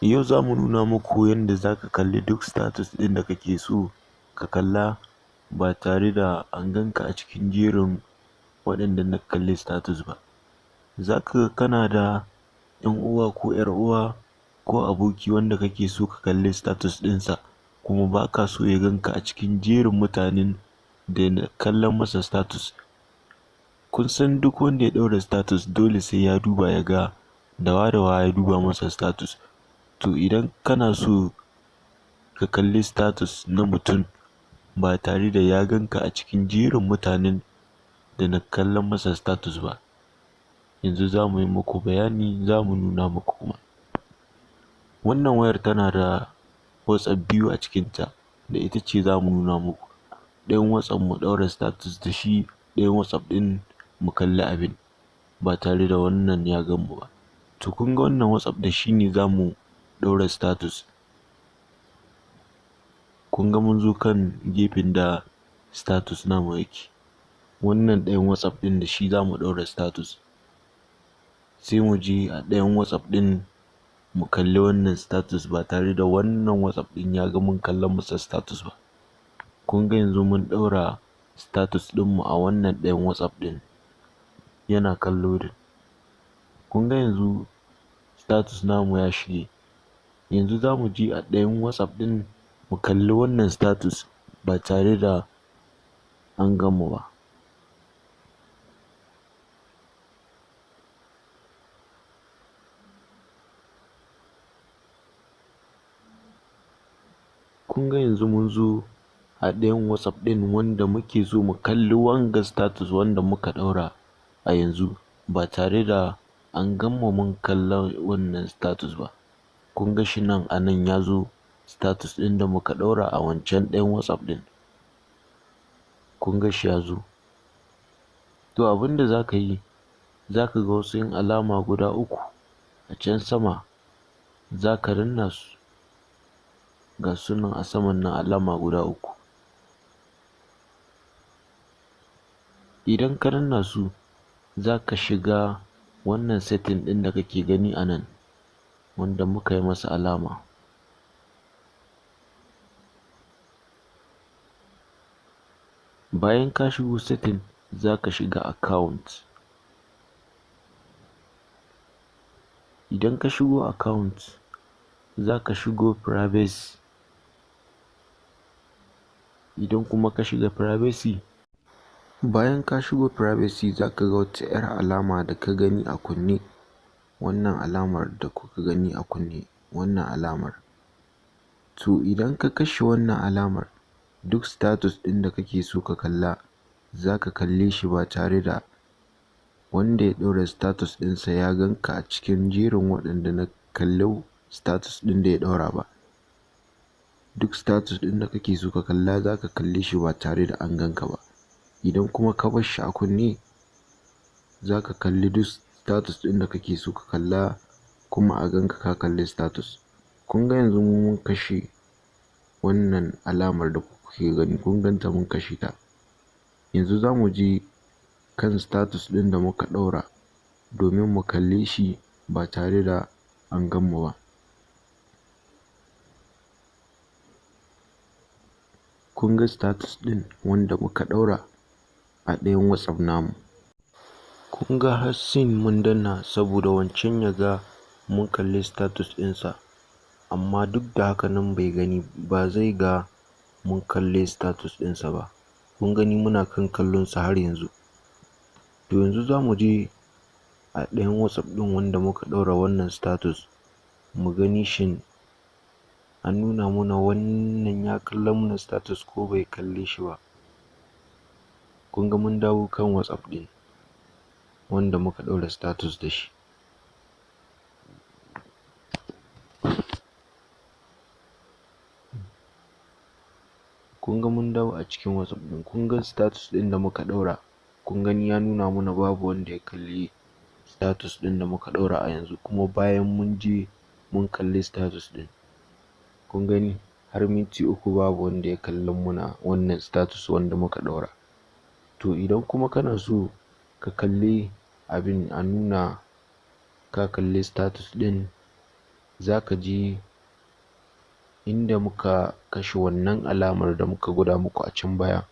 Yau za mu nuna muku yadda za ka kalli duk status ɗin da kake so ka kalla ba tare da an ganka a cikin jerin waɗanda na kalli status ba. Za ka kana da ‘yan uwa ko ‘yar uwa ko aboki wanda kake so ka kalli status ɗinsa kuma ba ka so ya ganka a cikin jerin mutanen da na kallon masa status. Kun san duk wanda ya ɗaura status dole sai ya duba ya ga da wa ya duba masa status. To idan kana so ka kalli status na mutum ba tare da ya ganka a cikin jerin mutanen da na kallon masa status ba, yanzu za mu yi muku bayani, za mu nuna muku kuma. Wannan wayar tana da WhatsApp biyu a cikinta, da ita ce za mu nuna muku. Ɗayan WhatsApp mu ɗaura status da shi, ɗayan WhatsApp ɗin mu kalli abin ba tare da wannan ya gan mu ba. To kun ga wannan WhatsApp da shi ne za mu ɗaura status. Kun ga mun zo kan gefen da status namu yake. Wannan ɗayan WhatsApp ɗin da shi za mu ɗaura status. Sai mu je a ɗayan WhatsApp ɗin mu kalli wannan status ba tare da wannan WhatsApp ɗin ya ga mun kallon masa status ba. Kun ga yanzu mun ɗaura status ɗinmu a wannan ɗayan WhatsApp ɗin yana kallo din. Kun ga yanzu status namu ya shige. Yanzu za mu je a ɗayan WhatsApp ɗin mu kalli wannan status ba tare da an gan mu ba. Kun ga yanzu mun zo a ɗayan WhatsApp ɗin wanda muke so mu kalli wanga status wanda muka ɗaura a yanzu ba tare da an gan mu mun kalla wannan status ba. Kun ga shi nan a nan ya zo status ɗin da muka ɗaura a wancan ɗayan WhatsApp ɗin. Kun ga shi ya zo. To abin da za ka yi, za ka ga wasu yin alama guda uku a can sama, za ka danna su. Ga su nan a saman nan alama guda uku. Idan ka danna su, za ka shiga wannan setting ɗin da kake gani a nan wanda muka yi masa alama. Bayan ka shigo setting, za ka shiga account. Idan ka shigo account, za ka shigo privacy. Idan kuma ka shiga privacy, bayan ka shigo privacy za ka ga wata 'yar alama da ka gani a kunne. Wannan alamar da kuka gani a kunne, wannan alamar. To idan ka kashe wannan alamar, duk status ɗin da kake so ka kalla, za ka kalle shi ba tare da wanda ya ɗaura status ɗinsa ya ganka a cikin jerin waɗanda na kalli status ɗin da ya ɗaura ba. Duk status ɗin da kake so ka kalla za ka kalle shi ba tare da an ganka ba. Idan kuma ka bar shi a kunne, za ka kalli duk status ɗin da kake so ka kalla kuma a ganka ka kalli status. Kun ga yanzu mun kashe wannan alamar da kuke gani, kun ganta mun kashe ta. Yanzu za mu je kan status ɗin da muka ɗaura domin mu kalle shi ba tare da an gan mu ba. Kun ga status ɗin wanda muka ɗaura a ɗayan WhatsApp namu. Kun ga har sin mun danna saboda wancan ya ga mun kalli status ɗinsa, amma duk da haka nan bai gani ba, zai ga mun kalli status ɗinsa ba. Kun gani muna kan kallonsa har yanzu. To yanzu za mu je a ɗayan WhatsApp ɗin wanda muka ɗaura wannan status mu gani shin an nuna mana wannan ya kalla mana status ko bai kalle shi ba. Kun ga mun dawo kan WhatsApp ɗin wanda muka ɗaura status da shi. Kun ga mun dawo a cikin WhatsApp ɗin, kun ga status ɗin da muka ɗaura. Kun gani ya nuna mana babu wanda ya kalli status ɗin da muka ɗaura a yanzu, kuma bayan mun je mun kalli status ɗin. Kun gani har minti uku babu wanda ya kalli muna wannan status wanda muka ɗaura. To idan kuma kana so ka kalli abin a nuna ka kalli status ɗin, za ka je inda muka kashe wannan alamar da muka gwada muku a can baya,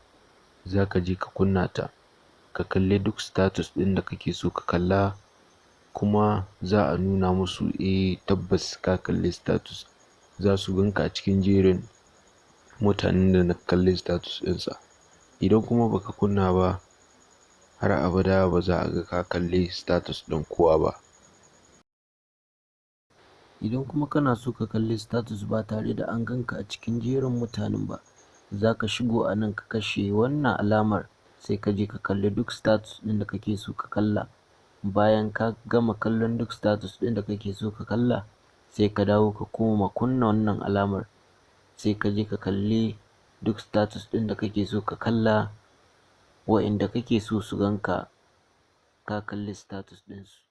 za ka je ka kunna ta, ka kalli duk status ɗin da kake so ka kalla, kuma za a nuna musu tabbas ka kalli status, za su ganka a cikin jerin mutanen da na kalli status ɗinsa. Idan kuma baka kunna ba, har abada ba za a ga ka kalli status ɗin kowa ba. Idan kuma kana so ka kalli status ba tare da an ganka a cikin jerin mutanen ba, za ka shigo a nan ka kashe wannan alamar, sai ka je ka kalli duk status ɗin da kake so ka kalla. Bayan ka gama kallon duk status ɗin da kake so ka kalla, sai ka dawo ka koma kunna wannan alamar, sai ka je ka kalli duk status ɗin da kake so ka kalla, wa'inda kake so su ganka ka kalli status ɗinsu.